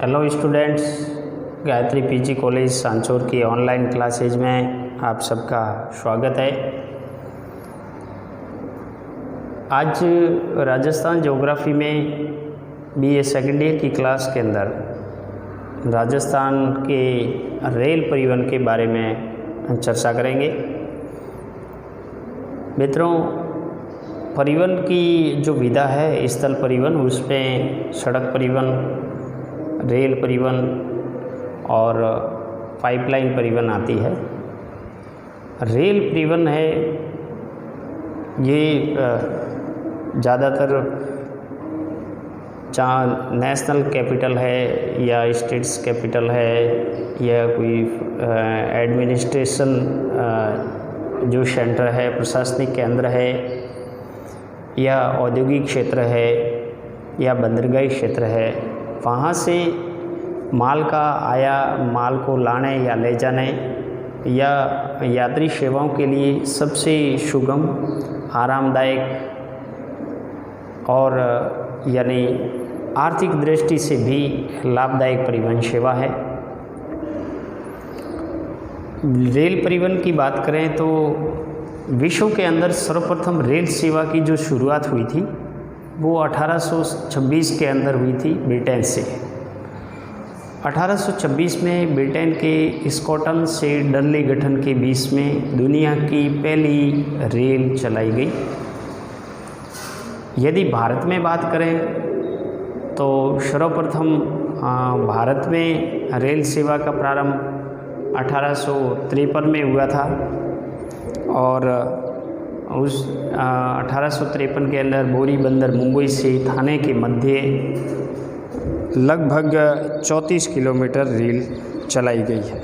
Hello students, Gayatri PG college Sanchore की online classes में आप सबका स्वागत है। आज राजस्थान ज्योग्राफी में बीए सेकेंड ईयर की क्लास के अंदर राजस्थान के रेल परिवहन के बारे में चर्चा करेंगे। मित्रों, परिवहन की जो विधा है स्थल परिवहन, उसमें सड़क परिवहन, रेल परिवहन और पाइपलाइन परिवहन आती है। रेल परिवहन है ये ज़्यादातर जहाँ नेशनल कैपिटल है या स्टेट्स कैपिटल है या कोई एडमिनिस्ट्रेशन जो सेंटर है, प्रशासनिक केंद्र है या औद्योगिक क्षेत्र है या बंदरगाही क्षेत्र है, वहाँ से माल को लाने या ले जाने या यात्री सेवाओं के लिए सबसे सुगम, आरामदायक और यानी आर्थिक दृष्टि से भी लाभदायक परिवहन सेवा है। रेल परिवहन की बात करें तो विश्व के अंदर सर्वप्रथम रेल सेवा की जो शुरुआत हुई थी वो 1826 के अंदर हुई थी ब्रिटेन से। 1826 में ब्रिटेन के स्कॉटलैंड से डनली गठन के बीच में दुनिया की पहली रेल चलाई गई। यदि भारत में बात करें तो सर्वप्रथम भारत में रेल सेवा का प्रारंभ 1853 में हुआ था और उस 1853 के अंदर बोरी बंदर मुंबई से थाने के मध्य लगभग 34 किलोमीटर रेल चलाई गई है।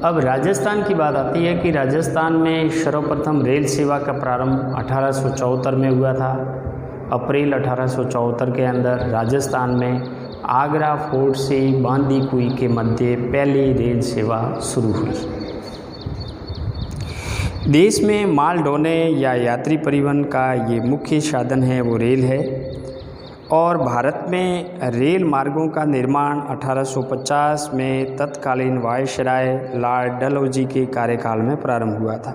अब राजस्थान की बात आती है कि राजस्थान में सर्वप्रथम रेल सेवा का प्रारंभ 1874 में हुआ था। अप्रैल 1874 के अंदर राजस्थान में आगरा फोर्ट से बांदीकुई के मध्य पहली रेल सेवा शुरू हुई। देश में माल ढोने या यात्री परिवहन का ये मुख्य साधन है वो रेल है और भारत में रेल मार्गों का निर्माण 1850 में तत्कालीन वायसराय लॉर्ड डलहौजी के कार्यकाल में प्रारंभ हुआ था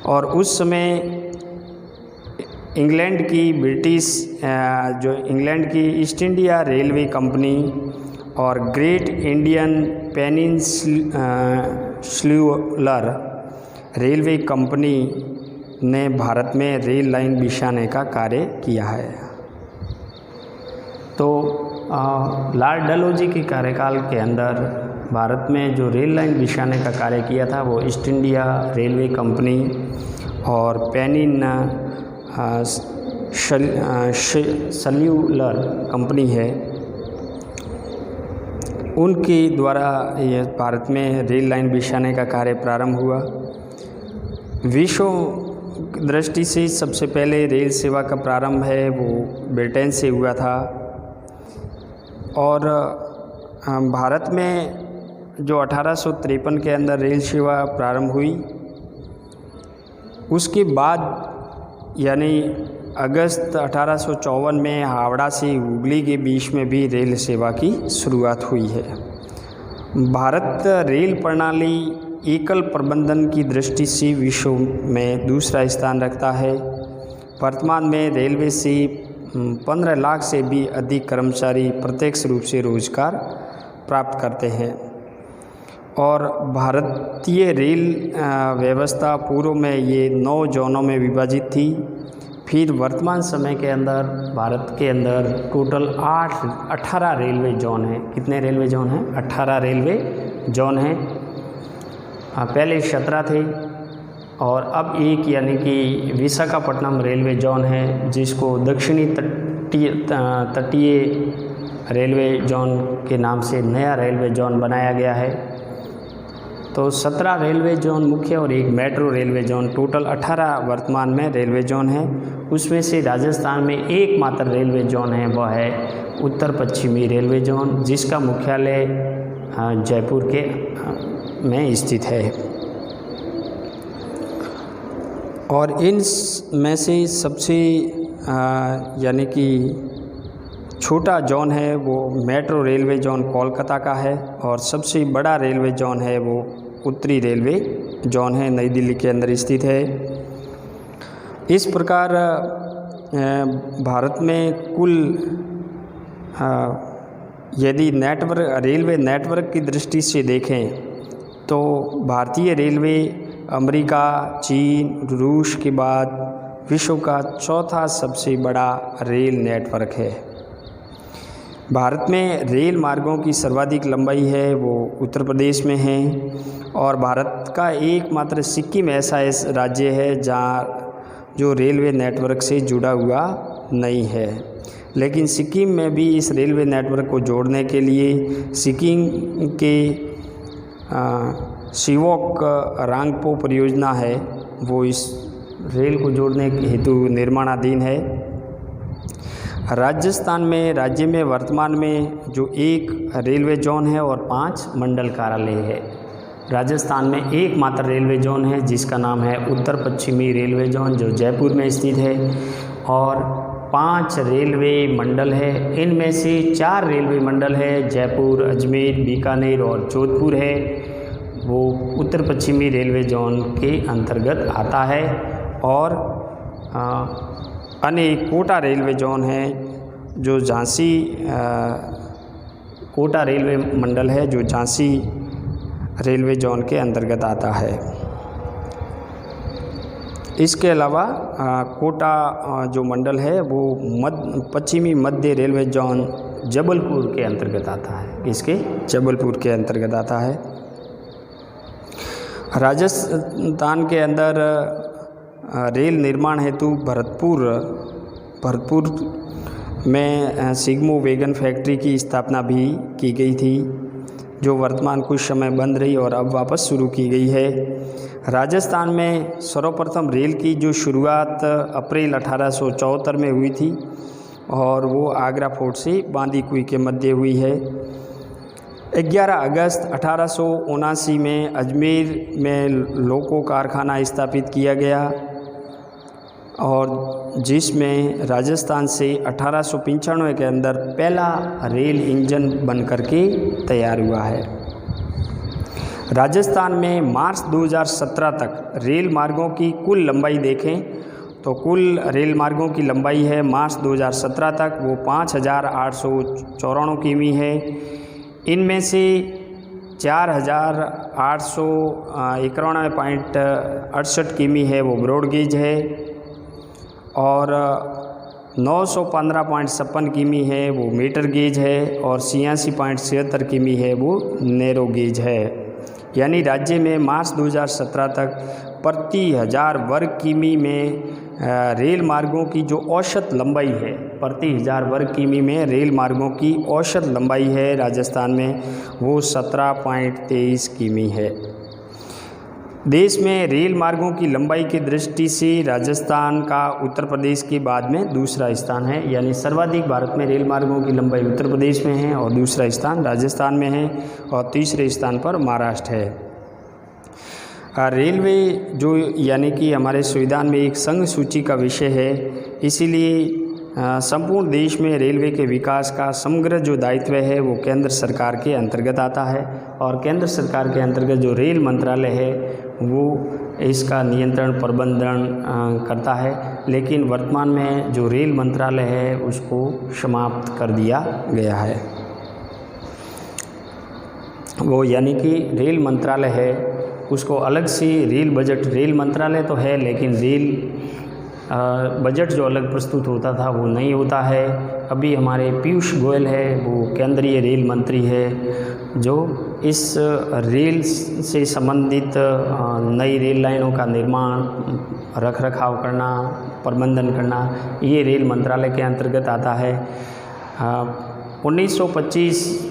और उस समय इंग्लैंड की ईस्ट इंडिया रेलवे कंपनी और great Indian peninsular railway company ने भारत में रेल लाइन बिछाने का कार्य किया है। तो लॉर्ड डलहौजी के कार्यकाल के अंदर भारत में जो रेल लाइन बिछाने का कार्य किया था वो ईस्ट इंडिया रेलवे कंपनी और पेनिनसुलर कंपनी है, उनके द्वारा ये भारत में रेल लाइन बिछाने का कार्य प्रारंभ हुआ। विश्व दृष्टि से सबसे पहले रेल सेवा का प्रारंभ है वो ब्रिटेन से हुआ था और भारत में जो 1853 के अंदर रेल सेवा प्रारंभ हुई, उसके बाद यानी अगस्त 1854 में हावड़ा से हुगली के बीच में भी रेल सेवा की शुरुआत हुई है। भारत रेल प्रणाली एकल प्रबंधन की दृष्टि से विश्व में दूसरा स्थान रखता है। वर्तमान में रेलवे से 15 लाख से भी अधिक कर्मचारी प्रत्यक्ष रूप से रोजगार प्राप्त करते हैं और भारतीय रेल व्यवस्था पूर्व में ये 9 जोनों में विभाजित थी। फिर वर्तमान समय के अंदर भारत के अंदर टोटल 18 रेलवे जोन हैं। कितने रेलवे जोन हैं? 18 रेलवे जोन हैं। पहले 17 थे और अब एक यानी कि विशाखापट्टनम रेलवे जोन है, जिसको दक्षिणी तटीय रेलवे जोन के नाम से नया रेलवे जोन बनाया गया है। तो 17 रेलवे जोन मुख्य और एक मेट्रो रेलवे जोन, टोटल 18 वर्तमान में रेलवे जोन है। उसमें से राजस्थान में एकमात्र रेलवे जोन है, वह है उत्तर पश्चिमी रेलवे जोन, जिसका मुख्यालय जयपुर के में स्थित है। और इन में से सबसे यानी कि छोटा जोन है वो मेट्रो रेलवे जोन कोलकाता का है, और सबसे बड़ा रेलवे जोन है वो उत्तरी रेलवे जोन है, नई दिल्ली के अंदर स्थित है। इस प्रकार भारत में कुल यदि रेलवे नेटवर्क की दृष्टि से देखें तो भारतीय रेलवे अमेरिका, चीन, रूस के बाद विश्व का चौथा सबसे बड़ा रेल नेटवर्क है। भारत में रेल मार्गों की सर्वाधिक लंबाई है वो उत्तर प्रदेश में है, और भारत का एकमात्र सिक्किम ऐसा राज्य है जहाँ जो रेलवे नेटवर्क से जुड़ा हुआ नहीं है। लेकिन सिक्किम में भी इस रेलवे नेटवर्क को जोड़ने के लिए सिक्किम के शिवोक रांगपो परियोजना है, वो इस रेल को जोड़ने हेतु निर्माणाधीन है। राजस्थान में राज्य में वर्तमान में जो एक रेलवे जोन है और 5 मंडल कार्यालय है। राजस्थान में एकमात्र रेलवे जोन है जिसका नाम है उत्तर पश्चिमी रेलवे जोन, जो जयपुर में स्थित है, और 5 रेलवे मंडल है। इनमें से 4 रेलवे मंडल है, जयपुर, अजमेर, बीकानेर और जोधपुर है, वो उत्तर पश्चिमी रेलवे जोन के अंतर्गत आता है। और अन्य कोटा रेलवे जोन है जो झांसी, कोटा रेलवे मंडल है जो झांसी रेलवे जोन के अंतर्गत आता है। इसके अलावा कोटा जो मंडल है वो पश्चिमी मध्य रेलवे जोन जबलपुर के अंतर्गत आता है। इसके जबलपुर के अंतर्गत आता है। राजस्थान के अंदर रेल निर्माण हेतु भरतपुर में सिग्मो वैगन फैक्ट्री की स्थापना भी की गई थी, जो वर्तमान कुछ समय बंद रही और अब वापस शुरू की गई है। राजस्थान में सर्वप्रथम रेल की जो शुरुआत अप्रैल 1874 में हुई थी, और वो आगरा फोर्ट से बांदीकुई के मध्य हुई है। 11 अगस्त 1879 में अजमेर में लोको कारखाना स्थापित किया गया, और जिसमें राजस्थान से 1895 के अंदर पहला रेल इंजन बन करके तैयार हुआ है। राजस्थान में मार्च 2017 तक रेल मार्गों की कुल लंबाई देखें तो कुल रेल मार्गों की लंबाई है मार्च 2017 तक वो 5894 किमी है। इनमें से 4891.68 किमी है वो ब्रॉड गेज है, और 915.56 किमी है वो मीटर गेज है, और 86.76 किमी है वो नैरो गेज है। यानी राज्य में मार्च 2017 तक प्रति 1000 वर्ग किमी में रेल मार्गों की जो औसत लंबाई है, प्रति 1000 वर्ग किमी में रेल मार्गों की औसत लंबाई है राजस्थान में वो 17.23 किमी है। देश में रेल मार्गों की लंबाई की दृष्टि से राजस्थान का उत्तर प्रदेश के बाद में दूसरा स्थान है, यानी सर्वाधिक भारत में रेल मार्गों की लंबाई उत्तर प्रदेश में है, और दूसरा स्थान राजस्थान में है, और तीसरे स्थान पर महाराष्ट्र है। रेलवे जो यानी कि हमारे संविधान में एक संघ सूची का विषय है, इसीलिए संपूर्ण देश में रेलवे के विकास का समग्र जो दायित्व है वो केंद्र सरकार के अंतर्गत आता है, और केंद्र सरकार के अंतर्गत जो रेल मंत्रालय है वो इसका नियंत्रण प्रबंधन करता है। लेकिन वर्तमान में जो रेल मंत्रालय है उसको समाप्त कर दिया गया है। वो यानी कि रेल मंत्रालय है उसको अलग से रेल बजट, रेल मंत्रालय तो है लेकिन रेल बजट जो अलग प्रस्तुत होता था वो नहीं होता है। अभी हमारे पीयूष गोयल है वो केंद्रीय रेल मंत्री है, जो इस रेल से संबंधित नई रेल लाइनों का निर्माण, रख रखाव करना, प्रबंधन करना, ये रेल मंत्रालय के अंतर्गत आता है। 1925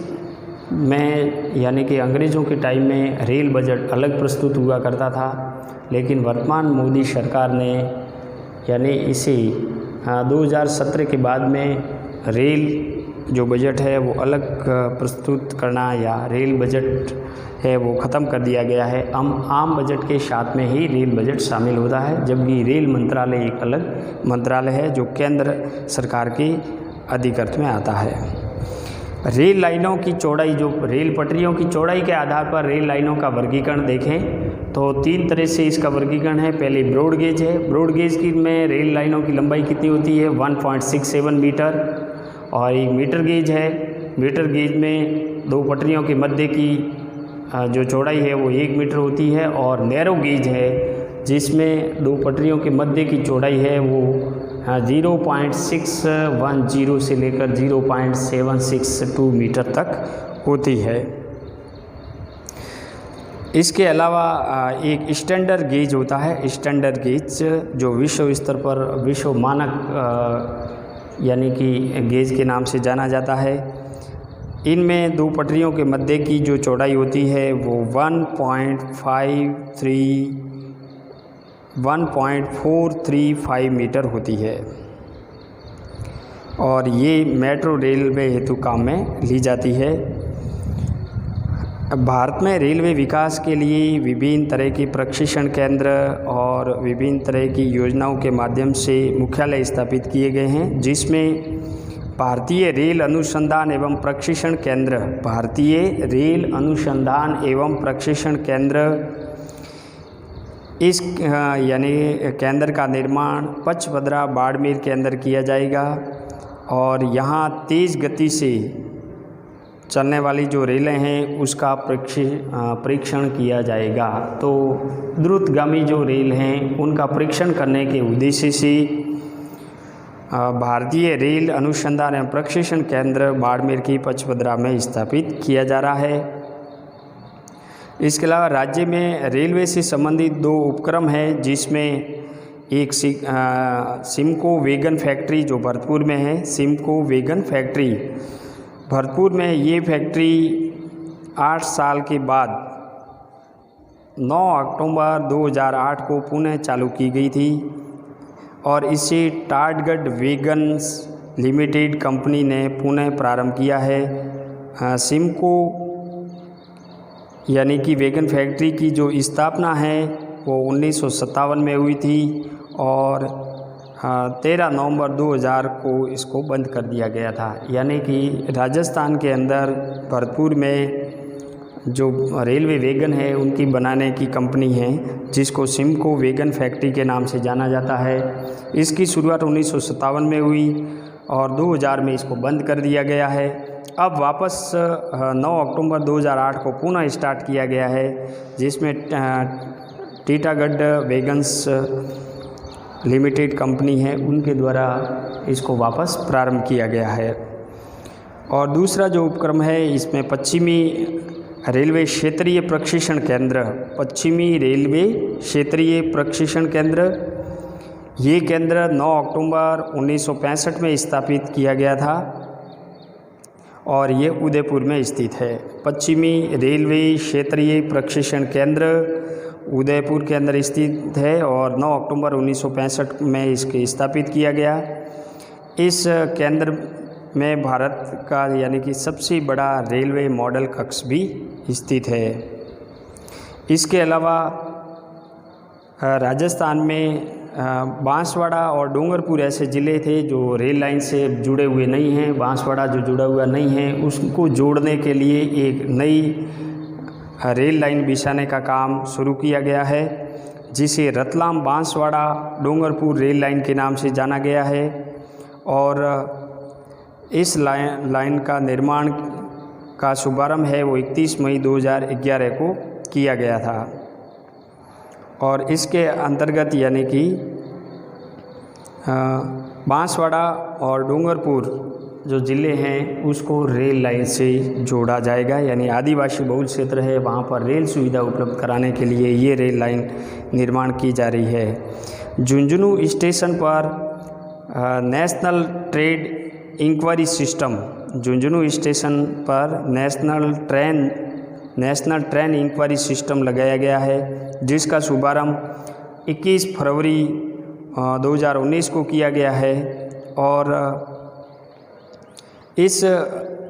में यानी कि अंग्रेज़ों के टाइम में रेल बजट अलग प्रस्तुत हुआ करता था, लेकिन वर्तमान मोदी सरकार ने यानी इसे 2017 के बाद में रेल जो बजट है वो अलग प्रस्तुत करना या रेल बजट है वो ख़त्म कर दिया गया है। आम बजट के साथ में ही रेल बजट शामिल होता है, जबकि रेल मंत्रालय एक अलग मंत्रालय है जो केंद्र सरकार के अधिकृत में आता है। रेल लाइनों की चौड़ाई, जो रेल पटरियों की चौड़ाई के आधार पर रेल लाइनों का वर्गीकरण देखें तो 3 तरह से इसका वर्गीकरण है। पहले ब्रॉड गेज है। ब्रॉड गेज की में रेल लाइनों की लंबाई कितनी होती है? 1.67 मीटर। और एक मीटर गेज है। मीटर गेज में 2 पटरियों के मध्य की जो चौड़ाई है वो 1 मीटर होती है। और नैरो गेज है जिसमें 2 पटरियों के मध्य की चौड़ाई है वो 0.610 से लेकर 0.762 मीटर तक होती है। इसके अलावा एक स्टैंडर्ड गेज होता है। स्टैंडर्ड गेज जो विश्व स्तर पर विश्व मानक यानी कि गेज के नाम से जाना जाता है। इनमें 2 पटरियों के मध्य की जो चौड़ाई होती है वो 1.435 मीटर होती है। और ये मेट्रो रेलवे हेतु काम में ली जाती है। भारत में रेलवे विकास के लिए विभिन्न तरह के प्रशिक्षण केंद्र और विभिन्न तरह की योजनाओं के माध्यम से मुख्यालय स्थापित किए गए हैं, जिसमें भारतीय रेल अनुसंधान एवं प्रशिक्षण केंद्र, भारतीय रेल अनुसंधान एवं प्रशिक्षण केंद्र, इस यानी केंद्र का निर्माण पचपदरा बाड़मेर के अंदर किया जाएगा। और यहाँ तेज़ गति से चलने वाली जो रेलें हैं उसका परीक्षण किया जाएगा। तो द्रुतगामी जो रेल हैं उनका परीक्षण करने के उद्देश्य से भारतीय रेल अनुसंधान एवं प्रशिक्षण केंद्र बाड़मेर की पचपदरा में स्थापित किया जा रहा है। इसके अलावा राज्य में रेलवे से संबंधित 2 उपक्रम हैं, जिसमें एक सिमको वैगन फैक्ट्री जो भरतपुर में है। सिमको वैगन फैक्ट्री भरतपुर में, ये फैक्ट्री 8 साल के बाद 9 अक्टूबर 2008 को पुनः चालू की गई थी। और इसे टाटगढ़ वैगन्स लिमिटेड कंपनी ने पुनः प्रारंभ किया है। सिमको यानी कि वैगन फैक्ट्री की जो स्थापना है वो 1957 में हुई थी और 13 नवंबर 2000 को इसको बंद कर दिया गया था। यानी कि राजस्थान के अंदर भरतपुर में जो रेलवे वैगन है उनकी बनाने की कंपनी है, जिसको सिमको वैगन फैक्ट्री के नाम से जाना जाता है। इसकी शुरुआत 1957 में हुई और 2000 में इसको बंद कर दिया गया है। अब वापस 9 अक्टूबर 2008 को पुनः स्टार्ट किया गया है, जिसमें टीटागढ़ वैगन्स लिमिटेड कंपनी है उनके द्वारा इसको वापस प्रारंभ किया गया है। और दूसरा जो उपक्रम है इसमें पश्चिमी रेलवे क्षेत्रीय प्रशिक्षण केंद्र, पश्चिमी रेलवे क्षेत्रीय प्रशिक्षण केंद्र, ये केंद्र 9 अक्टूबर 1965 में स्थापित किया गया था और ये उदयपुर में स्थित है। पश्चिमी रेलवे क्षेत्रीय प्रशिक्षण केंद्र उदयपुर के अंदर स्थित है और 9 अक्टूबर 1965 में इसके स्थापित किया गया। इस केंद्र में भारत का यानी कि सबसे बड़ा रेलवे मॉडल कक्ष भी स्थित है। इसके अलावा राजस्थान में बांसवाड़ा और डूंगरपुर ऐसे ज़िले थे जो रेल लाइन से जुड़े हुए नहीं हैं। बांसवाड़ा जो जुड़ा हुआ नहीं है उसको जोड़ने के लिए एक नई रेल लाइन बिछाने का काम शुरू किया गया है, जिसे रतलाम बांसवाड़ा डूंगरपुर रेल लाइन के नाम से जाना गया है। और इस लाइन का निर्माण का शुभारंभ है वो 31 मई 2011 को किया गया था। और इसके अंतर्गत यानी कि बांसवाड़ा और डूंगरपुर जो ज़िले हैं उसको रेल लाइन से जोड़ा जाएगा। यानी आदिवासी बहुल क्षेत्र है, वहाँ पर रेल सुविधा उपलब्ध कराने के लिए ये रेल लाइन निर्माण की जा रही है। झुंझुनू स्टेशन पर national trade inquiry system, Jhunjhunu station पर नेशनल ट्रेन इंक्वायरी सिस्टम लगाया गया है, जिसका शुभारंभ 21 फरवरी 2019 को किया गया है। और इस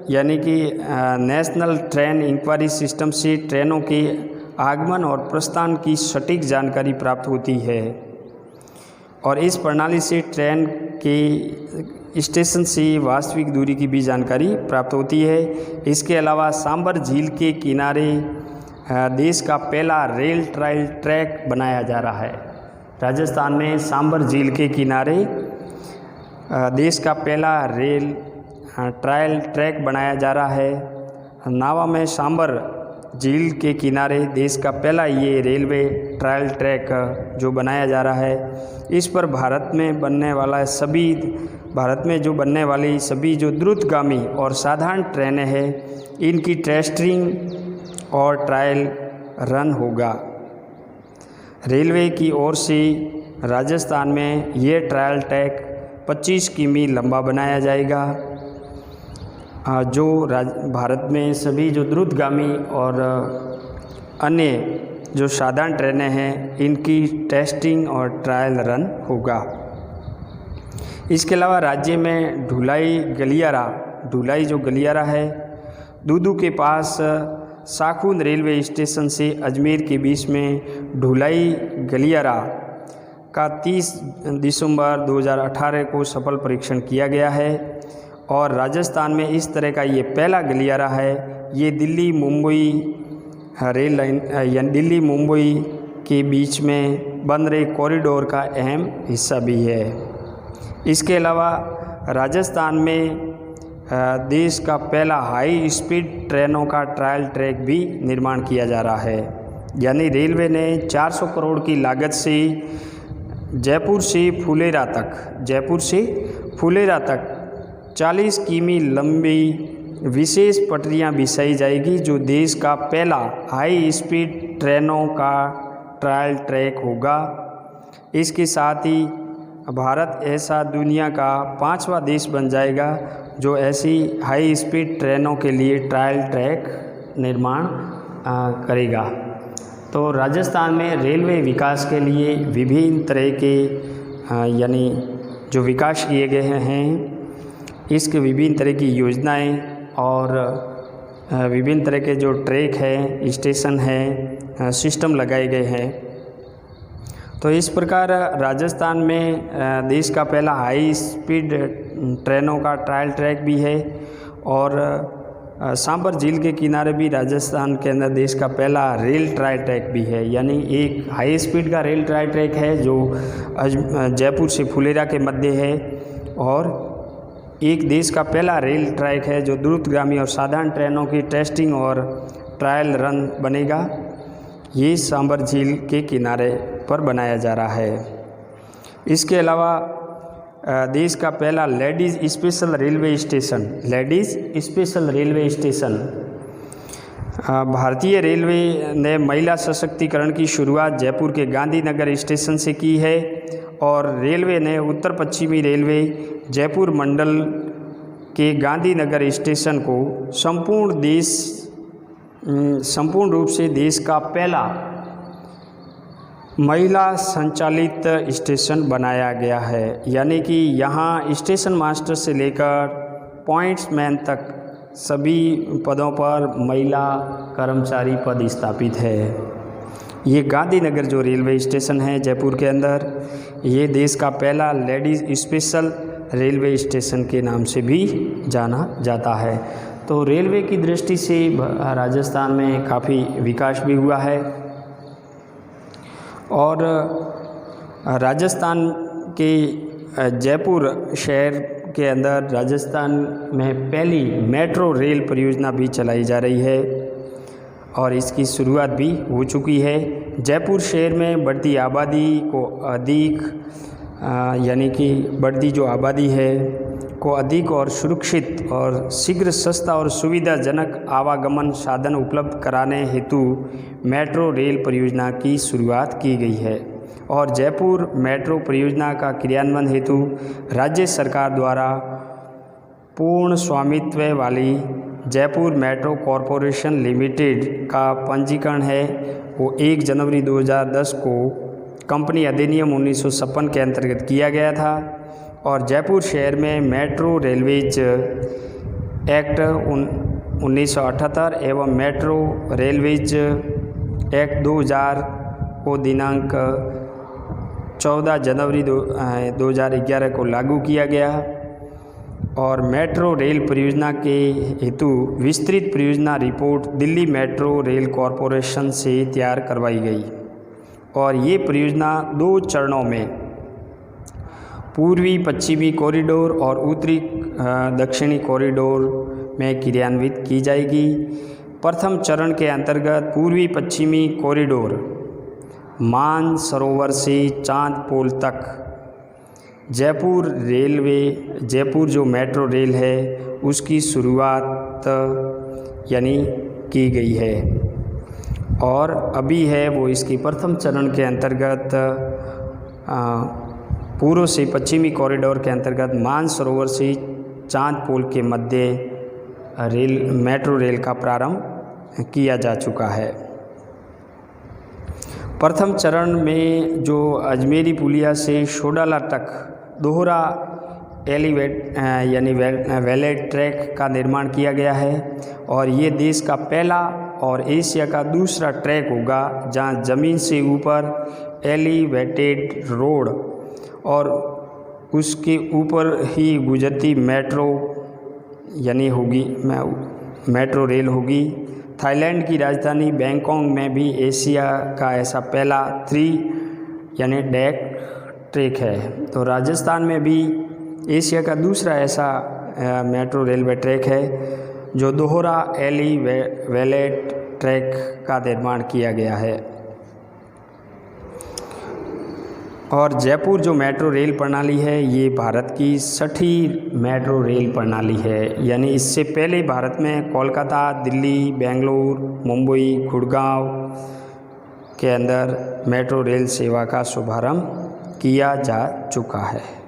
यानी कि नेशनल ट्रेन इंक्वायरी सिस्टम से ट्रेनों के आगमन और प्रस्थान की सटीक जानकारी प्राप्त होती है। और इस प्रणाली से ट्रेन के स्टेशन से वास्तविक दूरी की भी जानकारी प्राप्त होती है। इसके अलावा सांबर झील के किनारे देश का पहला रेल ट्रायल ट्रैक बनाया जा रहा है। राजस्थान में सांबर झील के किनारे देश का पहला रेल ट्रायल ट्रैक बनाया जा रहा है। नावा में सांबर झील के किनारे देश का पहला ये रेलवे ट्रायल ट्रैक जो बनाया जा रहा है। इस पर भारत में जो बनने वाली सभी जो द्रुतगामी और साधारण ट्रेनें हैं, इनकी टेस्टिंग और ट्रायल रन होगा। रेलवे की ओर से राजस्थान में ये ट्रायल ट्रैक 25 किमी लंबा बनाया जाएगा, जो भारत में सभी जो द्रुतगामी और अन्य जो साधारण ट्रेनें हैं, इनकी टेस्टिंग और ट्रायल रन होगा। इसके अलावा राज्य में ढुलाई जो गलियारा है, दूदू के पास साखून रेलवे स्टेशन से अजमेर के बीच में ढुलाई गलियारा का 30 दिसंबर 2018 को सफल परीक्षण किया गया है और राजस्थान में इस तरह का ये पहला गलियारा है। ये दिल्ली मुंबई रेल लाइन दिल्ली मुंबई के बीच में बन रहे कॉरिडोर का अहम हिस्सा भी है। इसके अलावा राजस्थान में देश का पहला हाई स्पीड ट्रेनों का ट्रायल ट्रैक भी निर्माण किया जा रहा है। यानी रेलवे ने 400 करोड़ की लागत से जयपुर से फुलेरा तक 40 किमी लंबी विशेष पटरियां बिछाई जाएगी, जो देश का पहला हाई स्पीड ट्रेनों का ट्रायल ट्रैक होगा। इसके साथ ही भारत ऐसा दुनिया का 5वां देश बन जाएगा जो ऐसी हाई स्पीड ट्रेनों के लिए ट्रायल ट्रैक निर्माण करेगा। तो राजस्थान में रेलवे विकास के लिए विभिन्न तरह के यानी जो विकास किए गए हैं, इसके विभिन्न तरह की योजनाएं और विभिन्न तरह के जो ट्रैक हैं, स्टेशन हैं, सिस्टम लगाए गए हैं। तो इस प्रकार राजस्थान में देश का पहला हाई स्पीड ट्रेनों का ट्रायल ट्रैक भी है और सांबर झील के किनारे भी राजस्थान के अंदर देश का पहला रेल ट्रायल ट्रैक भी है। यानी एक हाई स्पीड का रेल ट्रायल ट्रैक है जो जयपुर से फुलेरा के मध्य है और एक देश का पहला रेल ट्रैक है जो द्रुतगामी और साधारण ट्रेनों की टेस्टिंग और ट्रायल रन बनेगा। ये सांबर झील के किनारे पर बनाया जा रहा है। इसके अलावा देश का पहला लेडीज़ स्पेशल रेलवे स्टेशन भारतीय रेलवे ने महिला सशक्तिकरण की शुरुआत जयपुर के गांधीनगर स्टेशन से की है और रेलवे ने उत्तर पश्चिमी रेलवे जयपुर मंडल के गांधीनगर स्टेशन को संपूर्ण रूप से देश का पहला महिला संचालित स्टेशन बनाया गया है। यानी कि यहाँ स्टेशन मास्टर से लेकर पॉइंट्समैन तक सभी पदों पर महिला कर्मचारी पद स्थापित है। ये गांधीनगर जो रेलवे स्टेशन है जयपुर के अंदर, ये देश का पहला लेडीज़ स्पेशल रेलवे स्टेशन के नाम से भी जाना जाता है। तो रेलवे की दृष्टि से राजस्थान में काफ़ी विकास भी हुआ है और राजस्थान के जयपुर शहर के अंदर राजस्थान में पहली मेट्रो रेल परियोजना भी चलाई जा रही है और इसकी शुरुआत भी हो चुकी है। जयपुर शहर में बढ़ती आबादी को अधिक यानी कि बढ़ती जो आबादी है को अधिक और सुरक्षित और शीघ्र, सस्ता और सुविधाजनक आवागमन साधन उपलब्ध कराने हेतु मेट्रो रेल परियोजना की शुरुआत की गई है और जयपुर मेट्रो परियोजना का क्रियान्वयन हेतु राज्य सरकार द्वारा पूर्ण स्वामित्व वाली जयपुर मेट्रो कॉरपोरेशन लिमिटेड का पंजीकरण है वो 1 जनवरी 2010 को कंपनी अधिनियम 1956 के अंतर्गत किया गया था और जयपुर शहर में मेट्रो रेलवेज एक्ट 1978 एवं मेट्रो रेलवेज एक्ट 2000 को दिनांक 14 जनवरी 2011 को लागू किया गया और मेट्रो रेल परियोजना के हेतु विस्तृत परियोजना report Delhi metro rail corporation से तैयार करवाई गई और ये परियोजना 2 चरणों में पूर्वी पश्चिमी कॉरिडोर और उत्तरी दक्षिणी कॉरिडोर में क्रियान्वित की जाएगी। प्रथम चरण के अंतर्गत पूर्वी पश्चिमी कॉरिडोर मानसरोवर से चांदपोल तक जयपुर जो मेट्रो रेल है उसकी शुरुआत यानी की गई है और अभी है वो इसकी प्रथम चरण के अंतर्गत पूर्व से पश्चिमी कॉरिडोर के अंतर्गत मानसरोवर से चांदपोल के मध्य मेट्रो रेल का प्रारंभ किया जा चुका है। प्रथम चरण में जो अजमेरी पुलिया से शोडाला तक दोहरा एलिवेट यानी वैलेट ट्रैक का निर्माण किया गया है और ये देश का पहला और एशिया का दूसरा ट्रैक होगा जहां ज़मीन से ऊपर एलिवेटेड रोड और उसके ऊपर ही गुजरती मेट्रो यानी होगी मेट्रो रेल होगी। थाईलैंड की राजधानी बैंकॉक में भी एशिया का ऐसा पहला 3 यानी डेक ट्रैक है। तो राजस्थान में भी एशिया का दूसरा ऐसा मेट्रो रेलवे ट्रैक है जो दोहरा एलिवेटेड ट्रैक का निर्माण किया गया है। और जयपुर जो मेट्रो रेल प्रणाली है ये भारत की 6ठी मेट्रो रेल प्रणाली है, यानी इससे पहले भारत में कोलकाता, दिल्ली, बेंगलुरु, मुंबई, गुड़गांव के अंदर मेट्रो रेल सेवा का शुभारंभ किया जा चुका है।